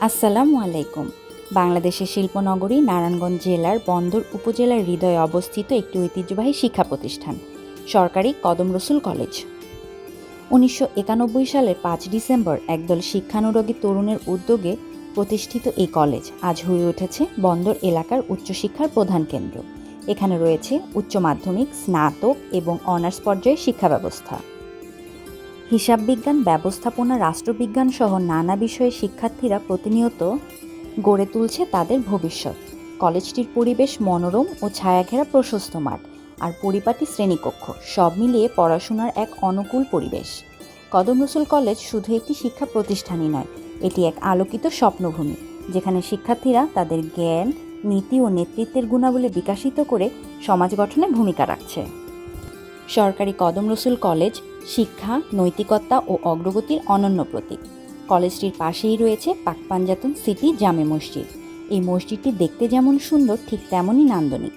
আসসালামু আলাইকুম। বাংলাদেশের শিল্পনগরী নারায়ণগঞ্জ জেলার বন্দর উপজেলার হৃদয়ে অবস্থিত একটি ঐতিহ্যবাহী শিক্ষা প্রতিষ্ঠান সরকারি কদম রসুল কলেজ। ১৯৯১ সালের ৫ ডিসেম্বর একদল শিক্ষানুরাগী তরুণের উদ্যোগে প্রতিষ্ঠিত এই কলেজ আজ হয়ে উঠেছে বন্দর এলাকার উচ্চশিক্ষার প্রধান কেন্দ্র। এখানে রয়েছে উচ্চ মাধ্যমিক, স্নাতক এবং অনার্স পর্যায়ের শিক্ষা ব্যবস্থা। হিসাব বিজ্ঞান, ব্যবস্থাপনা, রাষ্ট্রবিজ্ঞান সহ নানা বিষয়ে শিক্ষার্থীরা প্রতিনিয়ত গড়ে তুলছে তাদের ভবিষ্যৎ। কলেজটির পরিবেশ মনোরম ও ছায়াঘেরা প্রশস্ত মাঠ আর পরিপাটি শ্রেণীকক্ষ সব মিলিয়ে পড়াশোনার এক অনুকূল পরিবেশ। কদম রসুল কলেজ শুধু একটি শিক্ষা প্রতিষ্ঠানই নয়, এটি এক আলোকিত স্বপ্নভূমি, যেখানে শিক্ষার্থীরা তাদের জ্ঞান, নীতি ও নেতৃত্বের গুণাবলী বিকশিত করে সমাজ গঠনে ভূমিকা রাখছে। সরকারি কদম রসুল কলেজ শিক্ষা, নৈতিকতা ও অগ্রগতির অনন্য প্রতীক। কলেজটির পাশেই রয়েছে পাকপাঞ্জাতন সিটি জামে মসজিদ। এই মসজিদটি দেখতে যেমন সুন্দর, ঠিক তেমনই নান্দনিক।